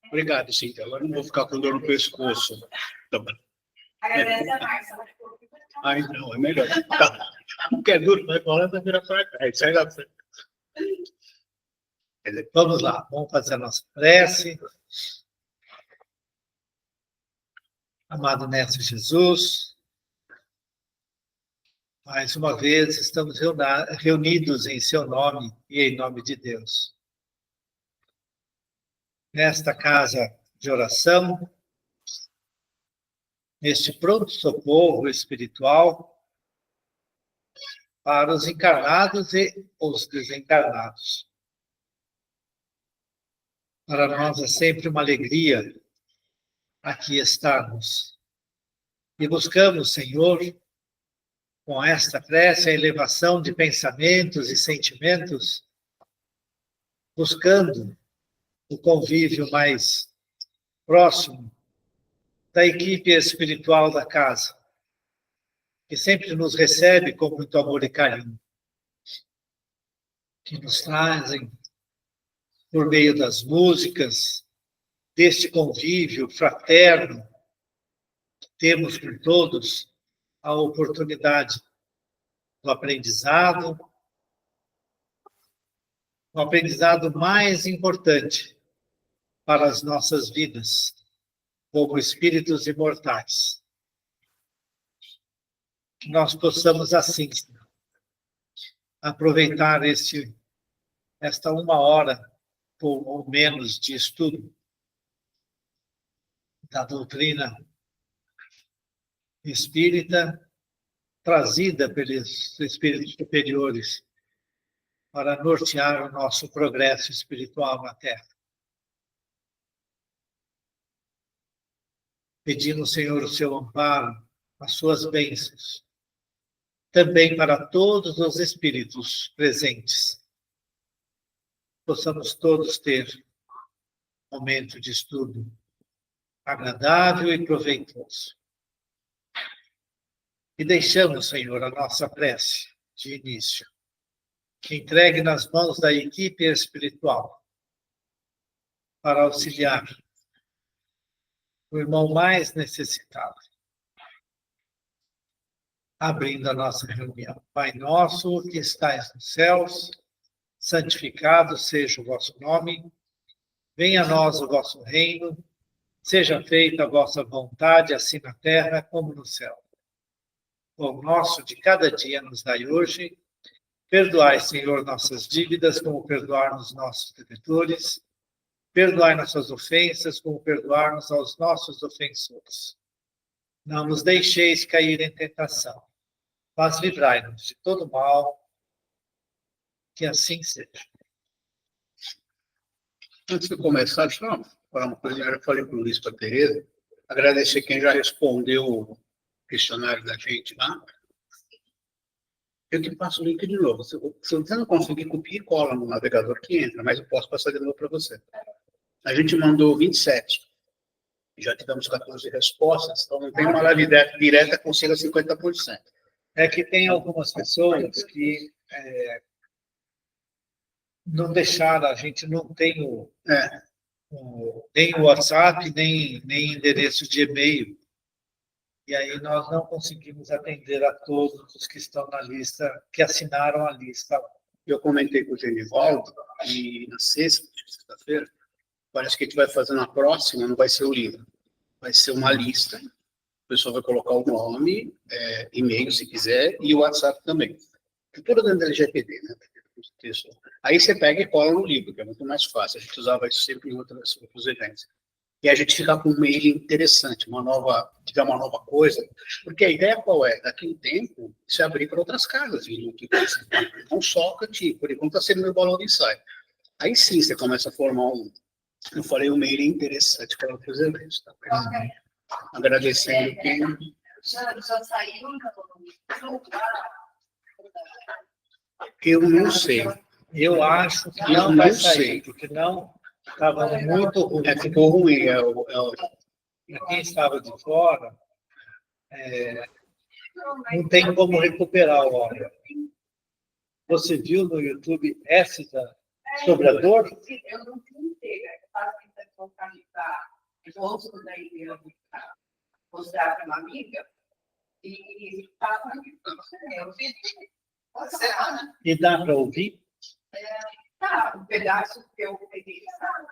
Obrigado, Cíntia. Agora não vou ficar com dor no pescoço. Tá bom. Agradece a Márcia. Ai, não, é melhor. Tá. Não quer duro, vai falar, vai virar para cá. Aí sai da frente. Vamos lá, vamos fazer a nossa prece. Amado Mestre Jesus, mais uma vez estamos reunidos em seu nome e em nome de Deus. Nesta casa de oração, neste pronto-socorro espiritual para os encarnados e os desencarnados. Para nós é sempre uma alegria aqui estarmos. E buscamos, Senhor, com esta prece, a elevação de pensamentos e sentimentos, buscando o convívio mais próximo da equipe espiritual da casa, que sempre nos recebe com muito amor e carinho, que nos trazem, por meio das músicas, deste convívio fraterno que temos com todos, a oportunidade do aprendizado, o aprendizado mais importante para as nossas vidas, como espíritos imortais. Que nós possamos, assim, aproveitar esta 1 hora ou menos de estudo da doutrina espírita, trazida pelos espíritos superiores para nortear o nosso progresso espiritual na Terra. Pedindo, Senhor, o seu amparo, as suas bênçãos, também para todos os espíritos presentes. Possamos todos ter um momento de estudo agradável e proveitoso. E deixamos, Senhor, a nossa prece de início, que entregue nas mãos da equipe espiritual para auxiliar o irmão mais necessitado. Abrindo a nossa reunião. Pai nosso, que estais nos céus, santificado seja o vosso nome, venha a nós o vosso reino, seja feita a vossa vontade, assim na terra como no céu. O pão nosso de cada dia nos dai hoje. Perdoai, Senhor, nossas dívidas, como perdoarmos nossos devedores. Perdoai nossas ofensas, como perdoarmos aos nossos ofensores. Não nos deixeis cair em tentação, mas livrai-nos de todo mal, que assim seja. Antes de começar, só falar uma coisa, eu já falei para o Luiz, para a Tereza, agradecer quem já respondeu o questionário da gente lá. Eu te passo o link de novo. Se você não conseguir, copia e cola no navegador que entra, mas eu posso passar de novo para você. A gente mandou 27. Já tivemos 14 respostas, então não tem uma live direta que consiga 50%. É que tem algumas pessoas que não deixaram, a gente não tem nem o WhatsApp, nem endereço de e-mail. E aí nós não conseguimos atender a todos os que estão na lista, que assinaram a lista. Eu comentei com o Genivaldo, e na sexta-feira, parece que a gente vai fazer na próxima, não vai ser o livro, vai ser uma lista. O pessoal vai colocar o nome, e-mail, se quiser, e o WhatsApp também. Tudo dentro da LGPD, né? Aí você pega e cola no livro, que é muito mais fácil. A gente usava isso sempre em outros eventos. E a gente fica com um mail interessante, uma nova coisa. Porque a ideia qual é? Daqui a um tempo, se abrir para outras casas. Não só cantigo, por enquanto está sendo meu balão de ensaio. Aí sim você começa a formar eu falei, um mail interessante para outros eventos. Tá? Agradecendo quem... Já saiu? Eu não sei. Eu acho que não vai sair, porque não estava muito ruim. Ficou ruim. Para quem estava de fora, não tem como recuperar o óleo. Você viu no YouTube essa sobre a dor? Eu não tentei, eu faço tentação carregar. esposo, daí eu mostrar para uma amiga, e estava eu vi você, E dá para ouvir? tá, um pedaço que eu peguei, sabe?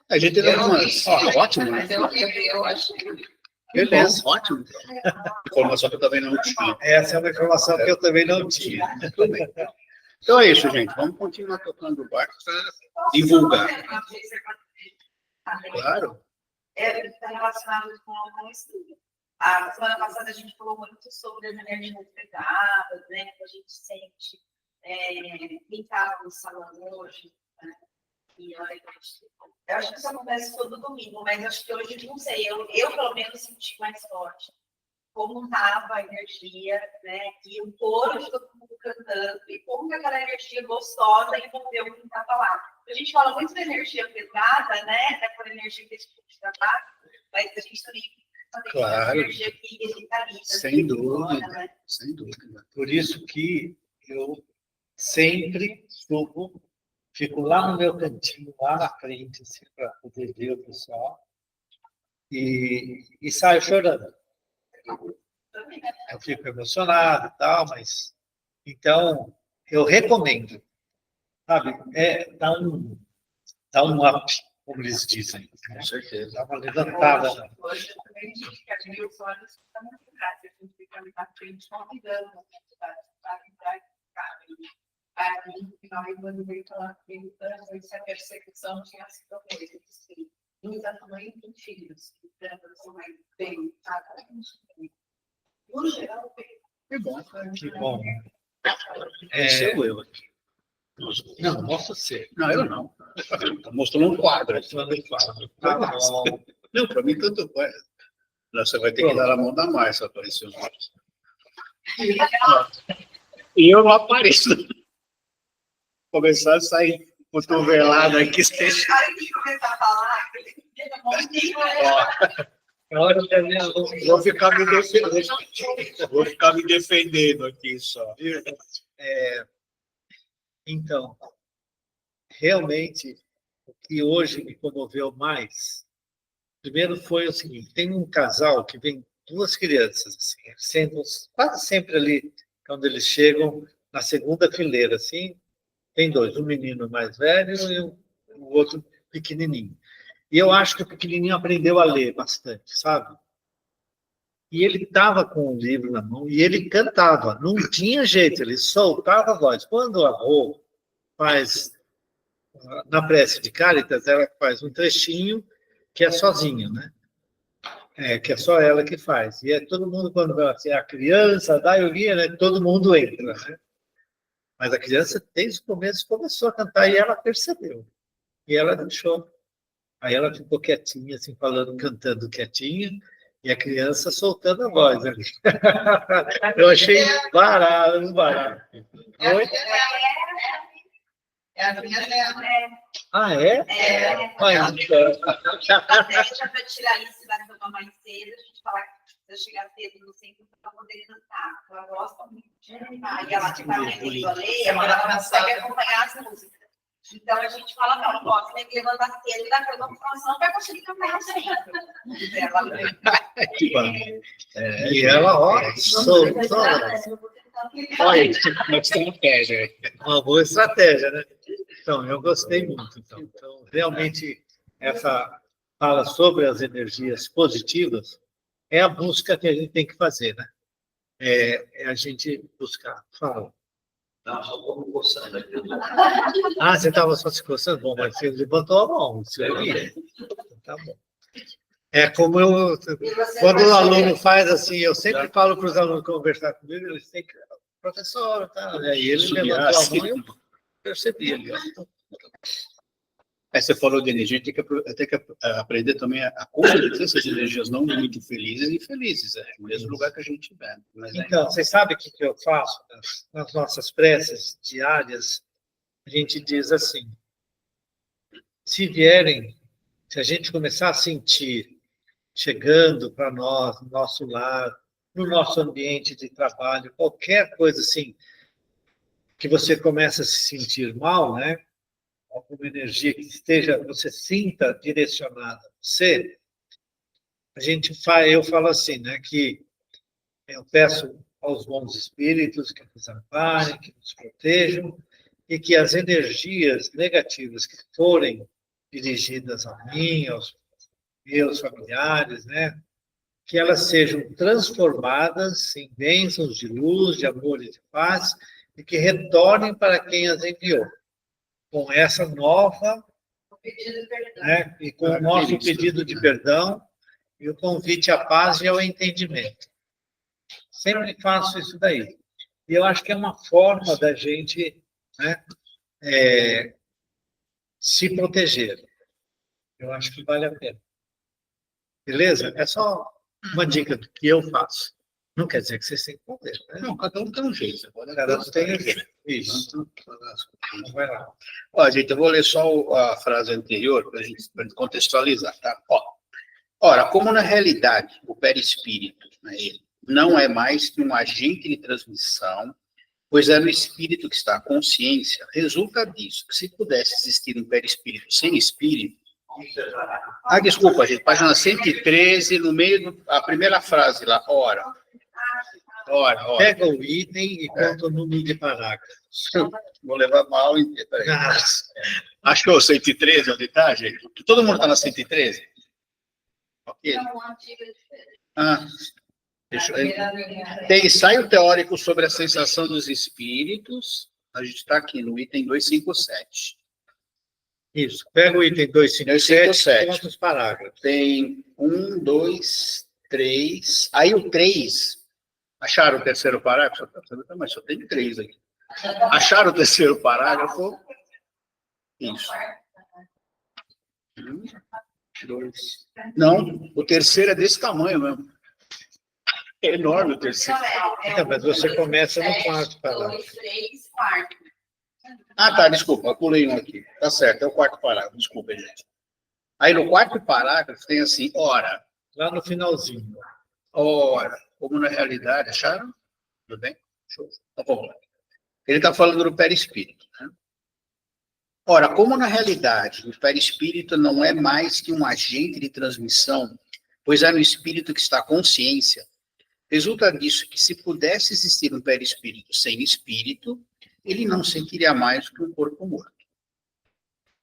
A gente teve algumas. Ótimo, né? Mas eu acho que Beleza. Ótimo. Informação que eu também não tinha. Essa é uma informação que eu também não tinha. Tudo bem. Então é isso, gente. Vamos continuar tocando o barco para divulgar. Claro. Está relacionado com o estudo. A semana passada a gente falou muito sobre as energias pesadas, né? Que a gente sente quem está no salão hoje, né? E olha, eu acho que isso acontece todo domingo, mas acho que hoje, não sei, eu pelo menos senti mais forte como estava a energia, né? E o coro de todo mundo cantando, e como que aquela energia gostosa envolveu quem estava lá. A gente fala muito da energia pesada, né? Daquela energia que a gente trabalha, mas a gente também Claro. energia que vitalista. Sem dúvida. Né? Sem dúvida. Por isso que eu sempre fico lá no meu cantinho, lá na frente, assim, para poder ver o pessoal, e saio chorando. Eu fico emocionado e tal, mas... Então, eu recomendo, sabe? Dá um up, como eles dizem. Com certeza. Dá uma levantada. Hoje eu também digo que abrir os olhos está muito fácil. A gente fica ali na frente convidando para entrar aí, no final, quando veio falar que se a perseguição tinha sido feita, sim. Exatamente em filhos, que são mais bem, no geral, bem. Que bom. Que bom. Esse sou eu aqui. Não, mostra você. Não, eu não. Estou mostrando um quadro. Mostrando o quadro. Tá bom. Não, para mim tanto faz. Você vai ter que dar a mão da Márcia para aparecer os olhos. E eu não apareço. Começar a sair cotovelado aqui. Cara, que começar a falar, Vou ficar me defendendo. Vou ficar me defendendo aqui só. Então, realmente, o que hoje me comoveu mais, primeiro foi o seguinte: tem um casal que vem duas crianças, assim, sentam quase sempre ali, quando eles chegam, na segunda fileira, assim, tem dois, um menino mais velho e o outro pequenininho. E eu acho que o pequenininho aprendeu a ler bastante, sabe? E ele estava com o livro na mão e ele cantava, não tinha jeito, ele soltava a voz. Quando a Rô faz, na prece de Cáritas, ela faz um trechinho que é sozinho, né? Que é só ela que faz. E todo mundo, quando vai assim, a criança, dá eu via, né? Todo mundo entra, né? Mas a criança, desde o começo, começou a cantar e ela percebeu. E ela deixou. Aí ela ficou quietinha, assim, falando, cantando quietinha, e a criança soltando a voz ali. Eu achei barato. É a minha né? Ah, é? Mas, Deixa para tirar isso da cama mais cedo, a gente falar que precisa chegar cedo no centro para poder cantar. Ela gosta muito de cantar. E ela está aprendendo a ler, ela consegue acompanhar as músicas. Então a gente fala, não posso nem levantar cedo da cama, porque senão não vai conseguir cantar assim. Que bom. e ela, ó, soltou. Olha, uma estratégia. Uma boa estratégia, né? Então, eu gostei muito. Então, realmente, essa fala sobre as energias positivas é a busca que a gente tem que fazer, né? É a gente buscar. Fala. Não, só estou me coçando aqui. Ah, você estava só se coçando? Bom, mas você levantou a mão. Você viu? Tá bom. É como eu... Quando o aluno faz assim, eu sempre falo para os alunos conversar comigo, eles têm que... Professor, tá? E ele levantou a mão e eu percebi ali. Ó. Você falou de energia, tem que aprender também a conhecer essas energias não muito felizes e felizes, no mesmo lugar que a gente estiver. Então, vocês sabem o que eu faço? Nas nossas preces diárias, a gente diz assim: se a gente começar a sentir chegando para nós, no nosso lar, no nosso ambiente de trabalho, qualquer coisa assim, que você começa a se sentir mal, né? Alguma energia que você sinta direcionada a você, eu falo assim, né, que eu peço aos bons espíritos que nos amparem, que nos protejam, e que as energias negativas que forem dirigidas a mim, aos meus familiares, né, que elas sejam transformadas em bênçãos de luz, de amor e de paz, e que retornem para quem as enviou, com essa nova, O pedido de perdão. né, e com o nosso pedido de perdão e o convite à paz e ao entendimento. Sempre faço isso daí. E eu acho que é uma forma da gente, né, se proteger. Eu acho que vale a pena. Beleza? É só uma dica do que eu faço. Não quer dizer que vocês têm que fazer, né? Não, cada um tem um jeito. Você pode Cada um tem um jeito. Isso. Então, vai lá. Ó, gente, eu vou ler só a frase anterior para a gente contextualizar, tá? Ó, ora, como na realidade o perispírito, né, ele não é mais que um agente de transmissão, pois é no espírito que está a consciência, resulta disso que se pudesse existir um perispírito sem espírito. Ah, desculpa, gente, página 113, no meio da primeira frase lá, ora. Ora. Pega o item e conta o número de parágrafos. Vou levar mal. Peraí. Achou 113 onde está, gente? Todo mundo está na 113? Ok. Então, antiga é diferente. Ah, deixa eu... Tem ensaio teórico sobre a sensação dos espíritos. A gente está aqui no item 257. Isso. Pega o item 257 e conta os parágrafos. Tem 1, 2, 3. Aí o 3. Acharam o terceiro parágrafo? Mas só tem 3 aqui. Acharam o terceiro parágrafo? Isso. 1, 2. Não, o terceiro é desse tamanho mesmo. É enorme o terceiro. Então, mas você começa no quarto parágrafo. 2, 3, quarto. Ah, tá, desculpa, eu pulei um aqui. Tá certo, é o quarto parágrafo, desculpa, gente. Aí no quarto parágrafo tem assim, ora. Lá no finalzinho. Ora, como na realidade, acharam? Tudo bem? Show. Então vamos lá. Ele está falando do perispírito, né? Ora, como na realidade o perispírito não é mais que um agente de transmissão, pois é no espírito que está a consciência, resulta disso que se pudesse existir um perispírito sem espírito, ele não sentiria mais que um corpo morto.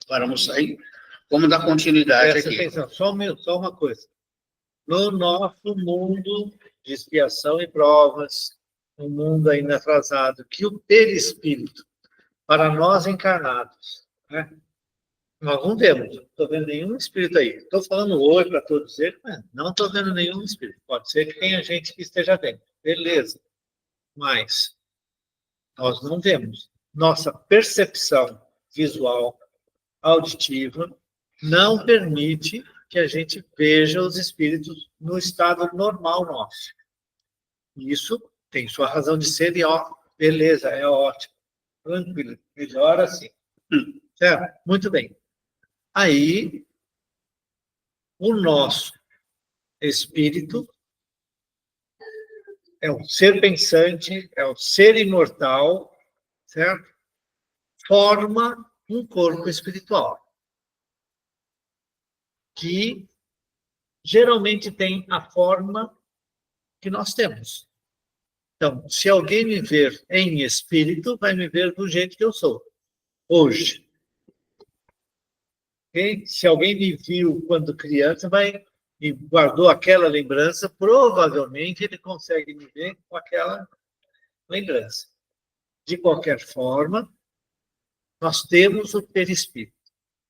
Vamos aí, vamos dar continuidade Presta aqui. atenção, só uma coisa. No nosso mundo de expiação e provas, um mundo ainda atrasado, que o perispírito, para nós encarnados, né? Nós não temos, não estou vendo nenhum espírito aí. Estou falando oi para todos eles, mas não estou vendo nenhum espírito. Pode ser que tenha gente que esteja dentro. Beleza. Mas nós não vemos. Nossa percepção visual, auditiva, não permite que a gente veja os espíritos no estado normal nosso. Isso tem sua razão de ser e, ó, beleza, é ótimo. Tranquilo, melhor assim. Certo? Muito bem. Aí, o nosso espírito é um ser pensante, é um ser imortal, certo? Forma um corpo espiritual, que geralmente tem a forma que nós temos. Então, se alguém me ver em espírito, vai me ver do jeito que eu sou, hoje. Okay? Se alguém me viu quando criança, e guardou aquela lembrança, provavelmente ele consegue me ver com aquela lembrança. De qualquer forma, nós temos o perispírito.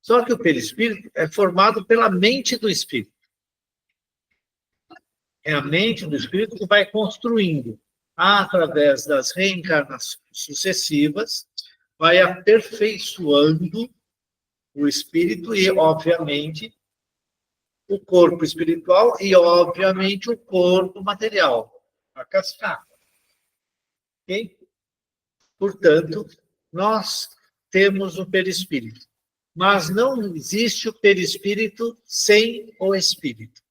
Só que o perispírito é formado pela mente do espírito. É a mente do espírito que vai construindo, através das reencarnações sucessivas, vai aperfeiçoando o espírito e, obviamente, o corpo espiritual e, obviamente, o corpo material, a cascata. Ok? Portanto, nós temos o perispírito, mas não existe o perispírito sem o espírito.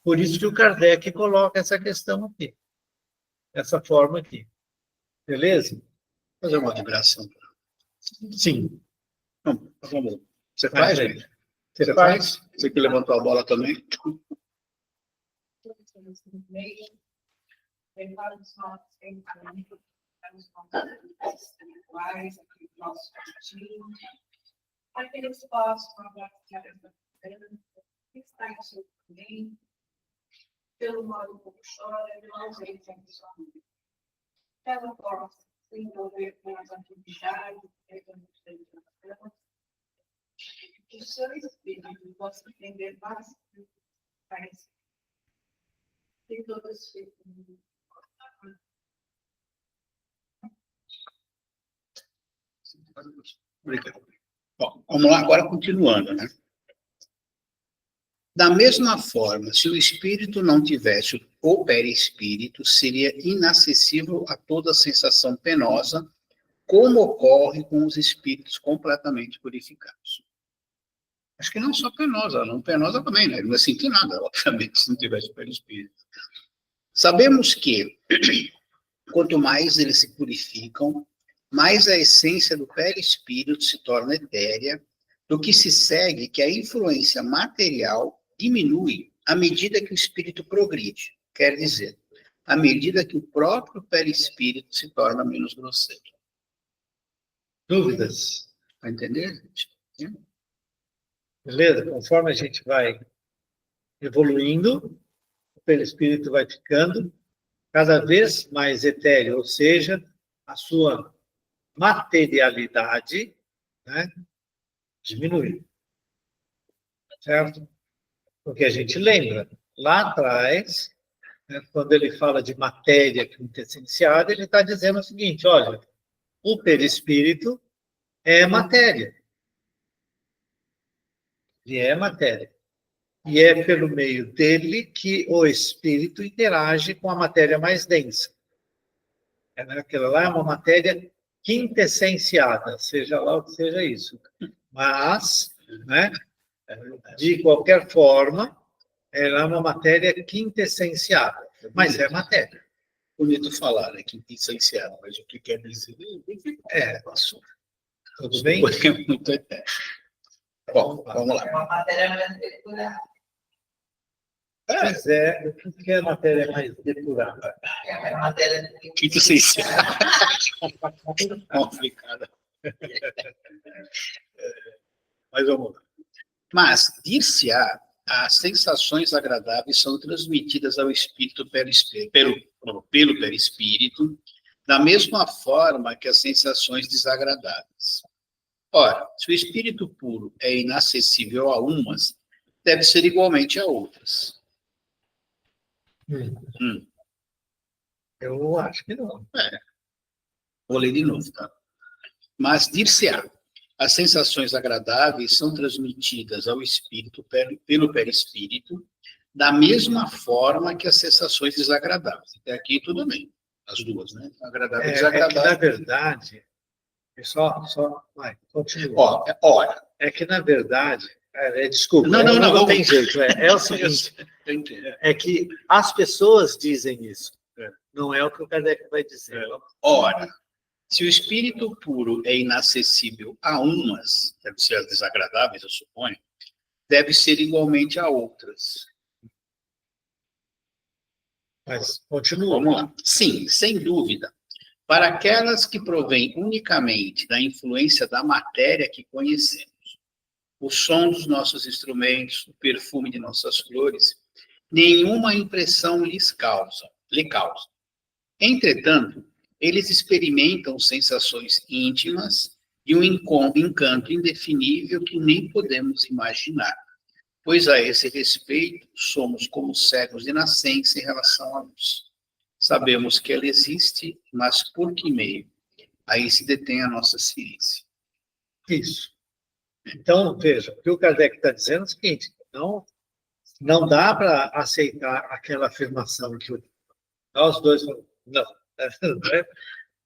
Por isso que o Kardec coloca essa questão aqui, essa forma aqui. Beleza? Fazer uma vibração. Sim. Não, vamos. Você Faz faz, aí. gente? Você faz? Você que levantou a bola também? nos meios, tem vários nossos pensamentos, vários nossos espirituais, aqui do nosso partido, aquele espaço para abraçar essa esperança, que está em seu bem, pelo modo como chora, pela ausência de sua mãe. Ela possa se envolver com as atividades, que o seu espírito possa entender bastante de todos os filhos. Obrigado. Bom, vamos lá, agora continuando, né? Da mesma forma, se o espírito não tivesse o perispírito, seria inacessível a toda sensação penosa, como ocorre com os espíritos completamente purificados. Acho que não só penosa, não penosa também, né? Ele não ia sentir nada, obviamente, se não tivesse o perispírito. Sabemos que, quanto mais eles se purificam, mais a essência do perispírito se torna etérea, do que se segue que a influência material diminui à medida que o espírito progride. Quer dizer, à medida que o próprio perispírito se torna menos grosseiro. Dúvidas? Para entender, gente? Beleza? Conforme a gente vai evoluindo, o perispírito vai ficando cada vez mais etéreo, ou seja, a sua materialidade, né, diminui. Certo? Porque a gente lembra, lá atrás, né, quando ele fala de matéria quintessenciada, ele está dizendo o seguinte, olha, o perispírito é matéria. Ele é matéria. E é pelo meio dele que o espírito interage com a matéria mais densa. Aquela lá é uma matéria quintessenciada, seja lá o que seja isso. Mas, né, de qualquer forma, ela é uma matéria quintessenciada, mas é matéria. Bonito falar, né? Quintessenciado, mas o que quer dizer? É, tudo bem? Porque é muito etéreo. Bom, vamos lá. É uma matéria mais depurada. Pois é, o que é a matéria mais depurada? É uma matéria Quintessenciado. Complicada. Mas vamos lá. Mas, dir-se-á, as sensações agradáveis são transmitidas ao espírito pelo perispírito, da mesma forma que as sensações desagradáveis. Ora, se o espírito puro é inacessível a umas, deve ser igualmente a outras. Eu acho que não. Vou ler de novo, tá? Mas, dir-se-á, as sensações agradáveis são transmitidas ao espírito pelo perispírito, da mesma forma que as sensações desagradáveis. Até aqui tudo bem, as duas, né? Agradável e É que, desagradável. na verdade, vai, continua. Ora. É que, na verdade, desculpa, não tem jeito. É o seguinte, é que as pessoas dizem isso, não é o que o Kardec vai dizer. Ora, se o espírito puro é inacessível a umas, deve ser as desagradáveis, eu suponho, deve ser igualmente a outras. Mas continua. Vamos lá. Sim, sem dúvida. Para aquelas que provêm unicamente da influência da matéria que conhecemos, o som dos nossos instrumentos, o perfume de nossas flores, nenhuma impressão lhe causa. Entretanto, eles experimentam sensações íntimas e um encanto indefinível que nem podemos imaginar, pois a esse respeito somos como cegos de nascença em relação à luz. Sabemos que ela existe, mas por que meio? Aí se detém a nossa ciência. Isso. Então, veja, o que o Kardec está dizendo é o seguinte, não dá para aceitar aquela afirmação que nós dois não.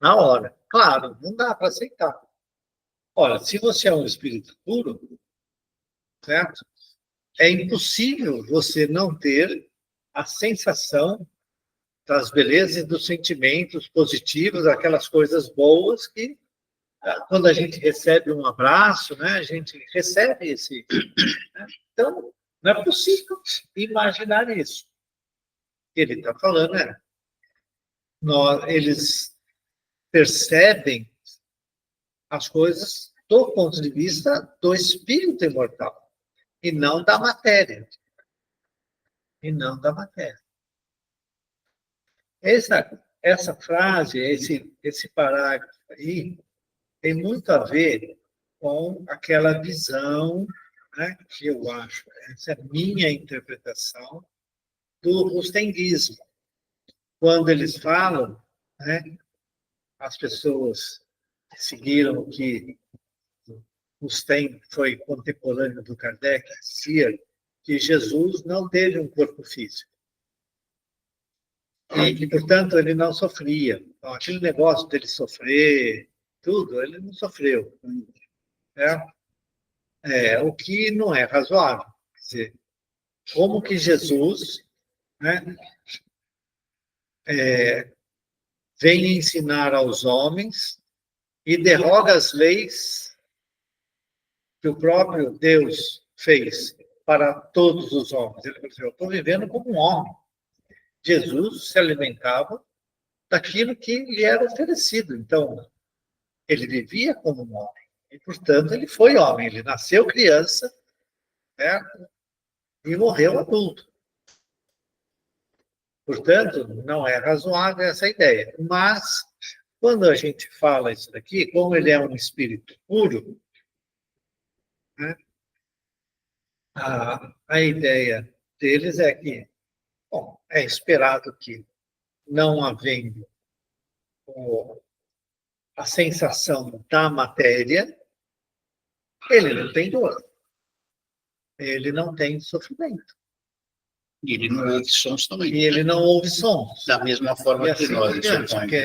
Na hora. Claro, não dá para aceitar. Olha, se você é um espírito puro, certo? É impossível você não ter a sensação das belezas e dos sentimentos positivos, aquelas coisas boas que, quando a gente recebe um abraço, né, a gente recebe esse... Né? Então, não é possível imaginar isso. que ele está falando eles percebem as coisas do ponto de vista do espírito imortal, e não da matéria. E não da matéria. Essa frase, esse parágrafo aí, tem muito a ver com aquela visão, né, que eu acho, essa é a minha interpretação, do rustenguismo. Quando eles falam, né, as pessoas que seguiram que Rustem foi contemporâneo do Kardec, dizia que Jesus não teve um corpo físico. E, portanto, ele não sofria. Então, aquele negócio dele sofrer, tudo, ele não sofreu. O que não é razoável. Quer dizer, como que Jesus, né, vem ensinar aos homens e derroga as leis que o próprio Deus fez para todos os homens. Ele falou assim, eu estou vivendo como um homem. Jesus se alimentava daquilo que lhe era oferecido. Então, ele vivia como um homem. E, portanto, ele foi homem. Ele nasceu criança, certo? E morreu adulto. Portanto, não é razoável essa ideia. Mas, quando a gente fala isso daqui, como ele é um espírito puro, né, a ideia deles é que, bom, é esperado que, não havendo a sensação da matéria, ele não tem dor. Ele não tem sofrimento. E ele não ouve sons também. E ele não ouve sons. Da mesma forma E que assim nós. por diante, suponho. porque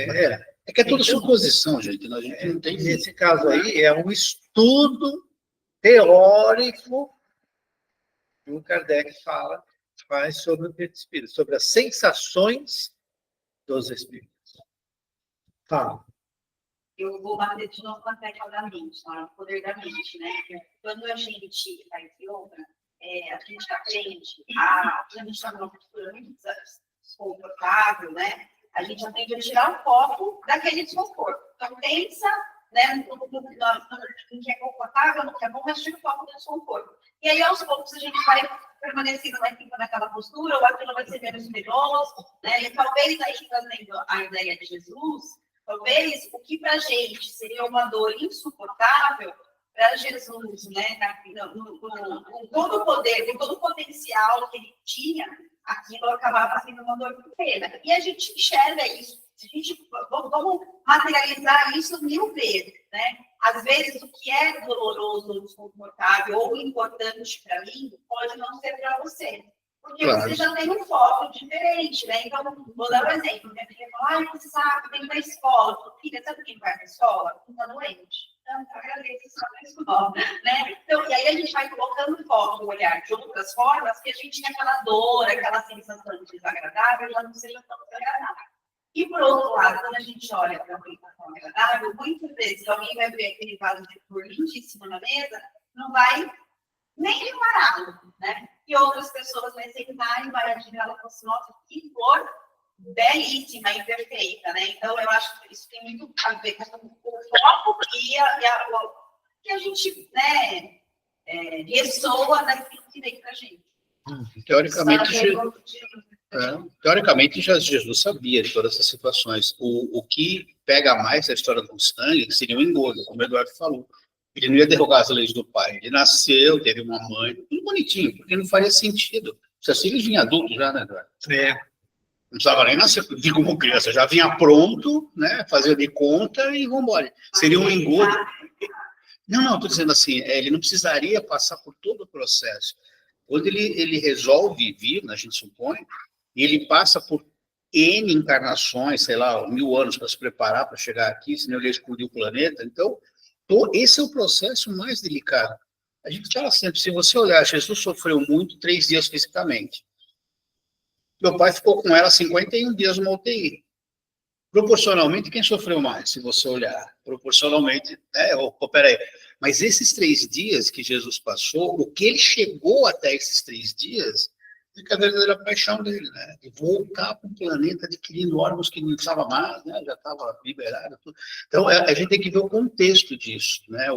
É que é toda suposição, gente. A gente não tem. nesse caso aí, é um estudo teórico que o Kardec faz sobre o perispírito, sobre as sensações dos espíritos. Fala. Eu vou bater de novo na tecla da mente, no poder da mente, né? Quando a gente faz yoga, a gente aprende a gente está numa postura muito desconfortável, né? A gente aprende a tirar o foco daquele desconforto. Então, pensa, né, no que é confortável, no que é bom, mas tira o foco do desconforto. E aí, aos poucos, a gente vai permanecendo naquela postura, ou aquilo vai ser menos penoso, né? E talvez, aí, trazendo a ideia de Jesus, talvez o que para a gente seria uma dor insuportável, para Jesus, né, com todo o poder, com todo o potencial que ele tinha, aquilo acabava sendo uma dor pequena. E a gente enxerga isso. Vamos materializar isso 1000 vezes, né? Às vezes, o que é doloroso ou desconfortável ou importante para mim, pode não ser para você. Porque Claro. você já tem um foco diferente, né? Então, vou dar um exemplo. Minha filha fala, ai, você sabe, tem na escola. Filha, sabe quem vai na escola? Quem está doente. Então, agradeço só na escola, né? Então, e aí a gente vai colocando foco no olhar de outras formas que a gente tem aquela dor, aquela sensação desagradável, já não seja tão desagradável. E, por outro lado, quando a gente olha para uma sensação agradável, muitas vezes alguém vai ver aquele vaso de flor lindíssimo na mesa, não vai nem repará-lo, né? E outras pessoas vai sentar e vai admirar ela e falar assim, nossa, que flor belíssima e perfeita, né? Então, eu acho que isso tem muito a ver com o foco que a gente, né, ressoa daquilo que vem para a gente. Teoricamente, já Jesus sabia de todas essas situações. O que pega mais a história do Mustang seria o engodo, como o Eduardo falou. Ele não ia derrogar as leis do pai. Ele nasceu, teve uma mãe, tudo bonitinho, porque não faria sentido. Seus filhos vinham adultos já, né, Eduardo? Não precisava nem nascer como criança, já vinha pronto, né? Fazia de conta e vamos embora. Seria um engodo. Não, estou dizendo assim, ele não precisaria passar por todo o processo. Quando ele resolve vir, a gente supõe, e ele passa por N encarnações, sei lá, 1000 anos para se preparar para chegar aqui, senão ele ia explodir o planeta. Então, esse é o processo mais delicado. A gente fala sempre, se você olhar, Jesus sofreu muito 3 dias fisicamente. Meu pai ficou com ela 51 dias numa UTI. Proporcionalmente, quem sofreu mais, se você olhar? Proporcionalmente, peraí. Mas esses 3 dias que Jesus passou, o que ele chegou até esses 3 dias, que a verdadeira paixão dele, né? De voltar para o planeta adquirindo órgãos que não precisava mais, né? Já estava liberado. Tudo. Então, a gente tem que ver o contexto disso, né?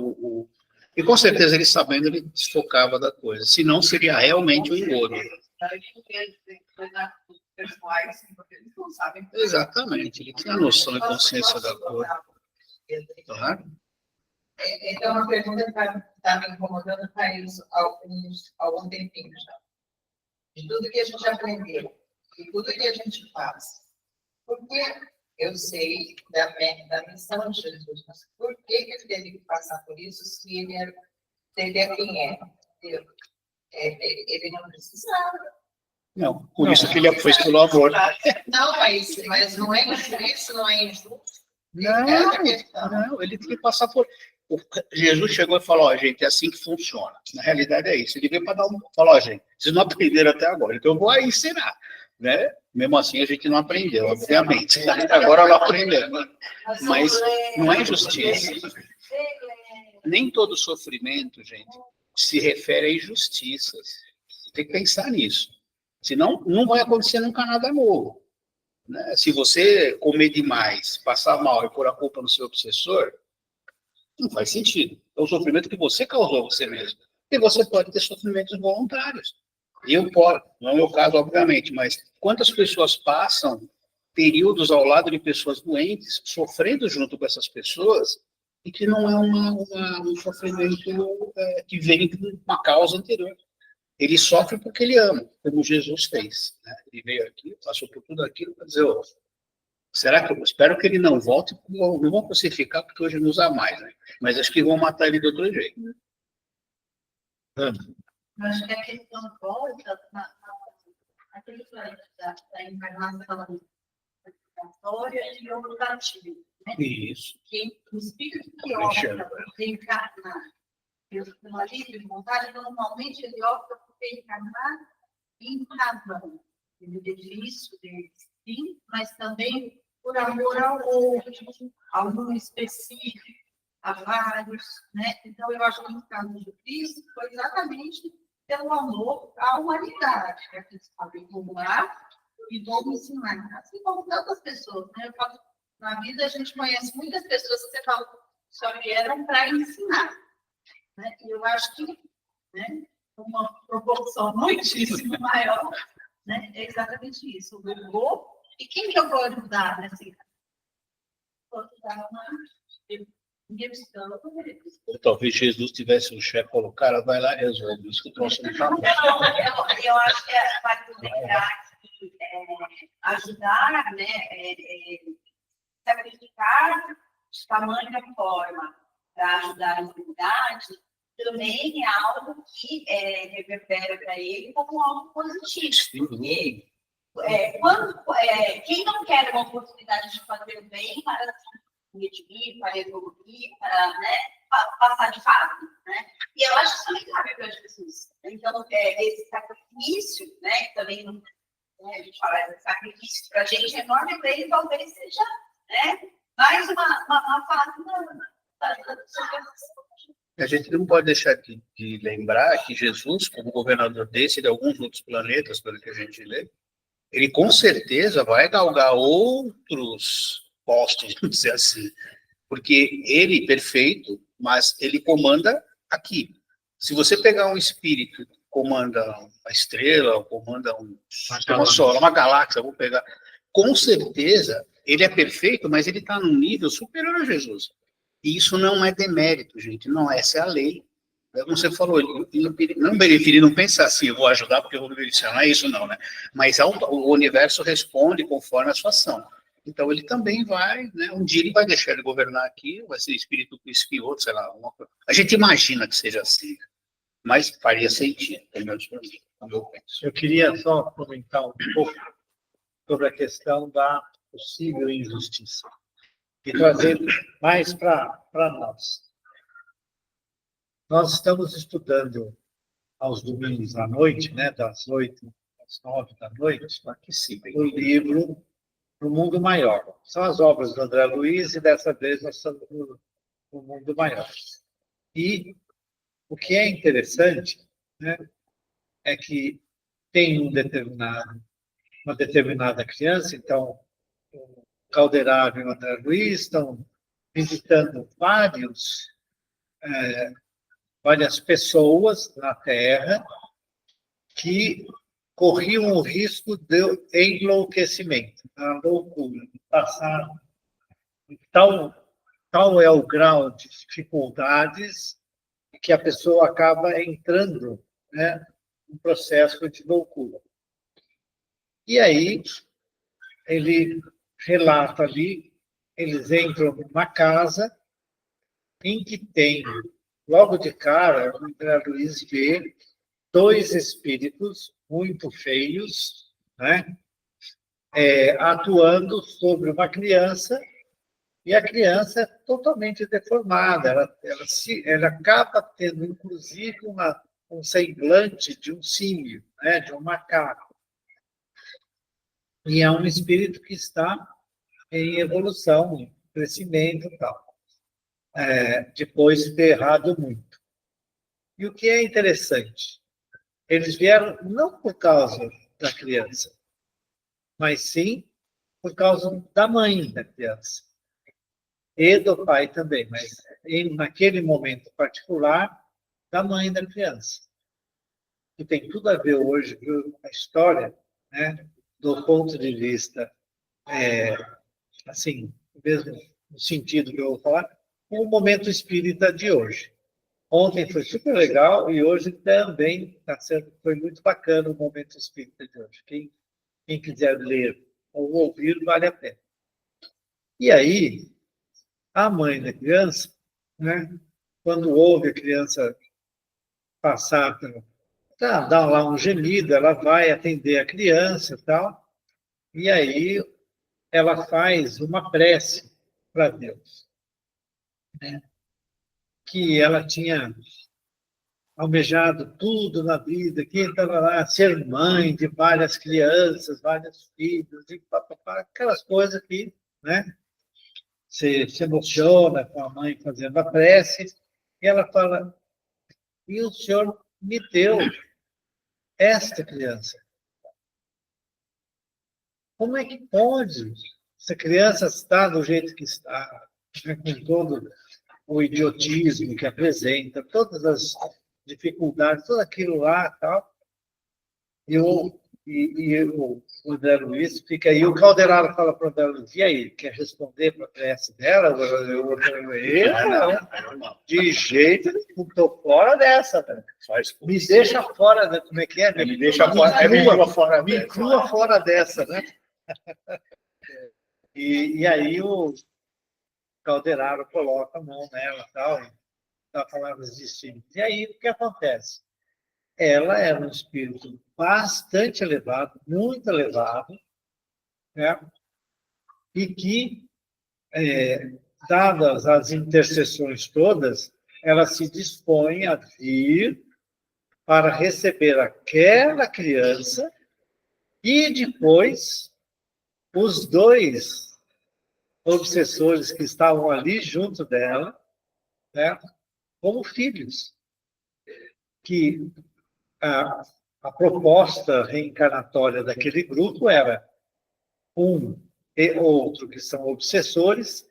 E com certeza ele sabendo, ele desfocava da coisa. Senão seria realmente um engodo. Exatamente, ele tinha noção e consciência da coisa. Claro. Então, uma pergunta que está me incomodando faz algum tempinho já. De tudo que a gente aprendeu, de tudo que a gente faz. Porque eu sei da missão de Jesus, mas por que ele teve que passar por isso se ele é quem é? Ele não precisava. Não, por isso que ele foi pelo amor. Não, mas não é isso, não é injusto. Não, ele tem que passar por. Jesus chegou e falou: ó, gente, é assim que funciona. Na realidade é isso. Ele veio para dar um. Falou: ó, gente, vocês não aprenderam até agora, então eu vou aí ensinar. Né? Mesmo assim, a gente não aprendeu, obviamente. Agora não aprendemos. Mas não é injustiça. Nem todo sofrimento, gente, se refere a injustiças. Tem que pensar nisso. Senão, não vai acontecer nunca nada novo. Né? Se você comer demais, passar mal e pôr a culpa no seu obsessor, não faz sentido. É o sofrimento que você causou a você mesmo. E você pode ter sofrimentos voluntários. Eu posso, não é o meu caso, obviamente, mas quantas pessoas passam períodos ao lado de pessoas doentes, sofrendo junto com essas pessoas, e que não é um sofrimento que vem de uma causa anterior. Ele sofre porque ele ama, como Jesus fez. Né? Ele veio aqui, passou por tudo aquilo para dizer, oh, será que eu espero que ele não volte, não vão crucificar porque hoje não usa mais, né? Mas acho que vão matar ele de outro jeito. Acho que a questão volta naquele planeta da encarnação obrigatória e optativa. Né? Isso. Que o espírito que opta por reencarnar pela livre vontade, normalmente ele opta por reencarnar em razão. Ele benefício dele, sim, mas também por amor ao outro, a um específico, a vários. Né? Então, eu acho que no caso de Cristo foi exatamente pelo amor à humanidade, que a gente sabe formular e vamos ensinar. Assim como tantas pessoas, né? Eu falo, na vida a gente conhece muitas pessoas que você fala só vieram para ensinar. Né? E eu acho que, né, uma proporção muitíssimo maior, né, é exatamente isso. Eu vou, e quem que eu vou ajudar nessa vida? Vou ajudar uma questão. Ou talvez Jesus tivesse um chefe e falou, cara, vai lá e resolve isso que eu trouxe no chapéu. Eu acho que vai lembrar que ajudar, né, sacrificar de tamanha forma para ajudar a humanidade, também é algo que reverbera para ele como algo positivo. Porque quem não quer uma oportunidade de fazer o bem para se redimir, para evoluir, para, né, passar de fase, né? E eu acho isso muito cabe para Jesus. Então, esse sacrifício, né, que também a gente fala de sacrifício para a gente é enorme, para ele talvez seja, né, mais uma fase da A gente não pode deixar de lembrar que Jesus, como governador desse e de alguns outros planetas, pelo que a gente lê, ele com certeza vai galgar outros postos, vamos dizer assim, porque ele, perfeito, mas ele comanda aqui. Se você pegar um espírito que comanda uma estrela, comanda uma galáxia, vou pegar, com certeza ele é perfeito, mas ele está num nível superior a Jesus. E isso não é demérito, gente. Não, essa é a lei. Como você falou, ele não pensa assim, eu vou ajudar porque eu vou beneficiar. Não é isso, não, né? Mas o universo responde conforme a sua ação. Então, ele também vai, né? Um dia ele vai deixar ele governar aqui, vai ser espírito outro, sei lá. A gente imagina que seja assim, mas faria sentido, pelo menos para mim, como eu penso. Eu queria só comentar um pouco sobre a questão da possível injustiça e trazer mais para nós. Nós estamos estudando aos domingos à noite, né, das 8 às 9 da noite, o livro No Mundo Maior. São as obras do André Luiz e dessa vez nós estamos no Mundo Maior. E o que é interessante, né, é que tem uma determinada criança, então o Calderaro e o André Luiz estão visitando várias pessoas na Terra que corriam o risco de enlouquecimento, da loucura, de passar. Tal é o grau de dificuldades que a pessoa acaba entrando, né, num processo de loucura. E aí, ele relata ali, eles entram numa casa em que tem, logo de cara, o André Luiz vê 2 espíritos muito feios, né, atuando sobre uma criança, e a criança é totalmente deformada, ela acaba tendo, inclusive, um semblante de um símio, né, de um macaco. E é um espírito que está em evolução, em crescimento e tal, depois de ter errado muito. E o que é interessante, eles vieram não por causa da criança, mas sim por causa da mãe da criança. E do pai também, mas naquele momento particular, da mãe da criança. Que tem tudo a ver hoje com a história, né, do ponto de vista, assim, mesmo no sentido que eu vou falar, com o momento espírita de hoje. Ontem foi super legal e hoje também foi muito bacana o momento espírita de hoje. Quem quiser ler ou ouvir, vale a pena. E aí, a mãe da criança, né, quando ouve a criança passar, dá lá um gemido, ela vai atender a criança e tal, e aí ela faz uma prece para Deus, né, que ela tinha almejado tudo na vida, que estava lá, ser mãe de várias crianças, vários filhos, e aquelas coisas que, né, se emociona com a mãe fazendo a prece, e ela fala, e o Senhor me deu esta criança. Como é que pode essa criança estar do jeito que está, com todo o idiotismo que apresenta, todas as dificuldades, tudo aquilo lá e tal? E o André Luiz fica aí, o Calderaro fala para o André Luiz, e aí, quer responder para a prece dela? Não, de jeito nenhum, estou fora dessa. Me deixa fora, como é que é? Me deixa fora, me inclua fora dessa, né? E aí o Calderaro coloca a mão nela e tal, e dá palavras distintas. E aí o que acontece? Ela era um espírito bastante elevado, muito elevado, né? E que, dadas as intercessões todas, ela se dispõe a vir para receber aquela criança e depois os 2 obsessores que estavam ali junto dela, né, como filhos, que a proposta reencarnatória daquele grupo era um e outro, que são obsessores,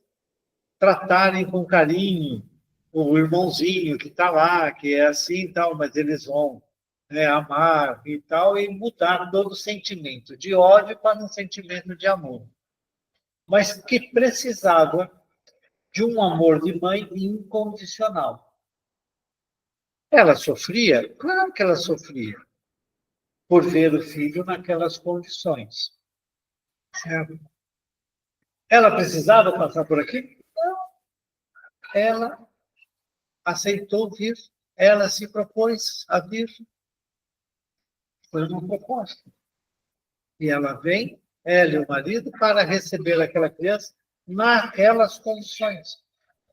tratarem com carinho o irmãozinho que está lá, que é assim e tal, mas eles vão, né, amar e tal, e mudar todo o sentimento de ódio para um sentimento de amor. Mas que precisava de um amor de mãe incondicional. Ela sofria? Claro que ela sofria, por ver o filho naquelas condições. Certo? Ela precisava passar por aqui? Não. Ela aceitou vir, ela se propôs a vir. Foi uma proposta. E ela vem, ela e o marido, para receber aquela criança naquelas condições.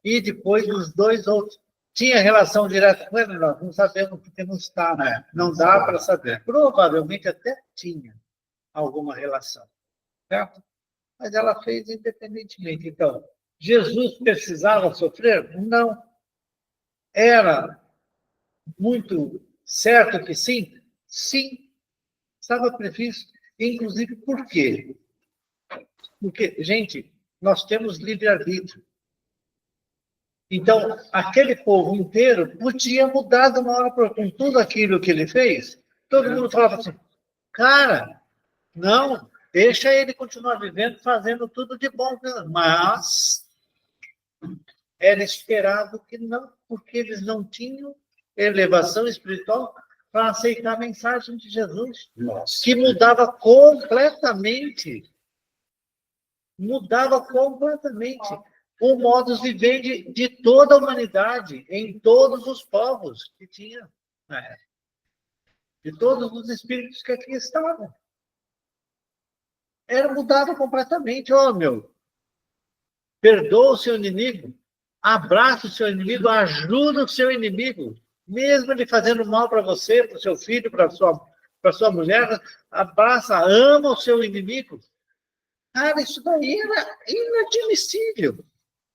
E depois os 2 outros. Tinha relação direta com ele? Nós não sabemos porque não está. Não dá para saber. Provavelmente até tinha alguma relação. Certo? Mas ela fez independentemente. Então, Jesus precisava sofrer? Não. Era muito certo que sim? Sim. Estava previsto. Inclusive, por quê? Porque, gente, nós temos livre-arbítrio. Então, aquele povo inteiro podia mudar de uma hora para outra. Com tudo aquilo que ele fez, todo mundo falava assim, cara, não, deixa ele continuar vivendo, fazendo tudo de bom. Mas era esperado que não, porque eles não tinham elevação espiritual para aceitar a mensagem de Jesus, Nossa. que mudava completamente o modus vivendi de toda a humanidade, em todos os povos que tinha, né? De todos os espíritos que aqui estavam. Mudava completamente. Meu, perdoa o seu inimigo, abraça o seu inimigo, ajuda o seu inimigo, mesmo ele fazendo mal para você, para o seu filho, para sua mulher, abraça, ama o seu inimigo. Cara, isso daí era inadmissível.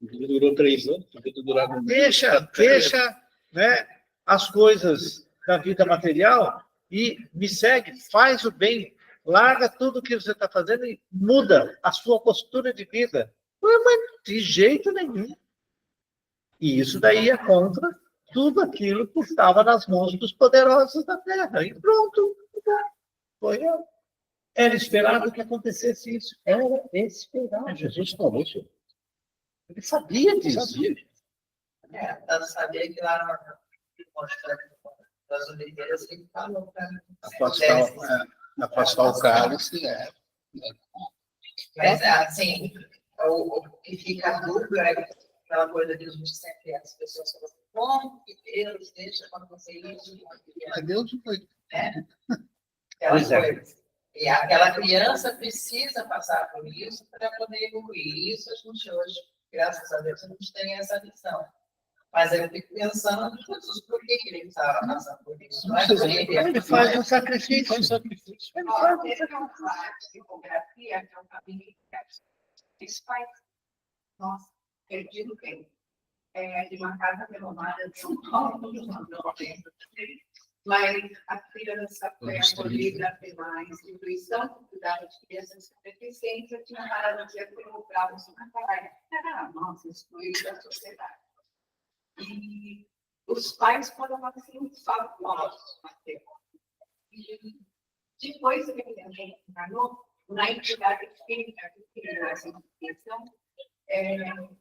Durou 3 anos, podia ter durado um mês. Deixa, né, as coisas da vida material e me segue, faz o bem, larga tudo que você está fazendo e muda a sua postura de vida. Mas de jeito nenhum. E isso daí é contra tudo aquilo que estava nas mãos dos poderosos da Terra. E pronto. Era esperado que acontecesse isso. Era esperado. Jesus falou isso. Ele sabia disso. Eu sabia que lá nas Olimpíadas ele falou para Afastar o cálice, Mas, assim, o que fica dúvida é aquela coisa que a gente sempre as pessoas falam, como que Deus deixa acontecer isso? Mas Deus não foi. Aquela coisa. E aquela criança precisa passar por isso para poder evoluir. Isso a gente hoje, graças a Deus, a gente tem essa visão. Mas eu fico pensando, Jesus, por que ele estava passando por isso? Não é Ele faz um sacrifício. Ele faz uma tipografia, que é um caminho isso faz. Nossa, perdido bem. De uma casa renomada de São Paulo, mas a criança foi acolhida pela instituição que cuidava de crianças com deficiência, tinha parado de procurar os era nossa, excluída da sociedade. E os pais foram assim, fabulosos, e depois que ele encarnou, na entidade espírita que criou essa instituição,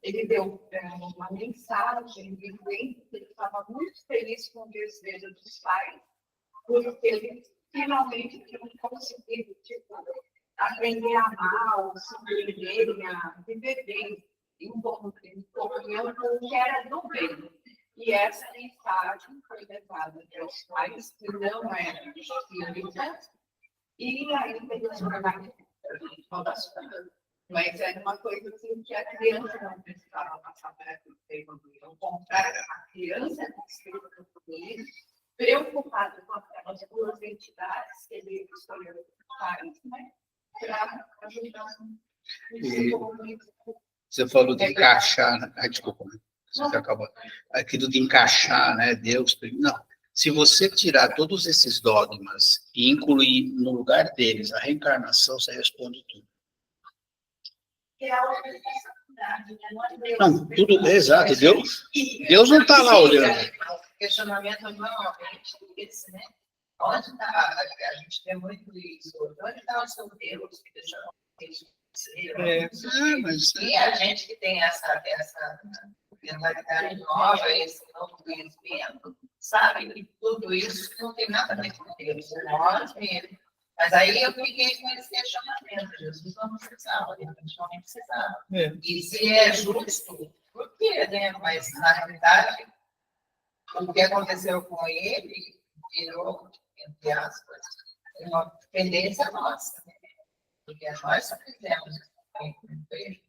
ele deu uma mensagem dizendo que ele estava muito feliz com o desejo dos pais, porque eles finalmente tinham conseguido aprender a amar, se viverem, a viver bem, em comunhão com o que era do bem. E essa mensagem foi levada aos pais que não eram espíritas, e ainda eles foram todas. Mas era uma coisa assim que a criança não precisava passar por aquilo que evoluiu. Ao contrário, a criança evoluiu, preocupada com aquelas duas entidades que ele escolheu né, para ajudar Você falou de encaixar, né? Desculpa, você acabou. Aquilo de encaixar, né? Deus. Não. Se você tirar todos esses dogmas e incluir no lugar deles a reencarnação, você responde tudo. Não, tudo exato. Deus não está lá olhando. O questionamento normalmente é esse, né? Onde está? A gente vê muito isso. Onde está o seu Deus que deixou isso? E a gente que tem essa mentalidade nova, esse novo conhecimento, sabe que tudo isso não tem nada a ver com Deus, nós mesmos. Mas aí eu fiquei com esse questionamento, Jesus não precisava, ele não precisava. E se é justo, por quê, né? Mas, na realidade, o que aconteceu com ele virou, entre aspas, uma dependência nossa, né? Porque nós só fizemos isso.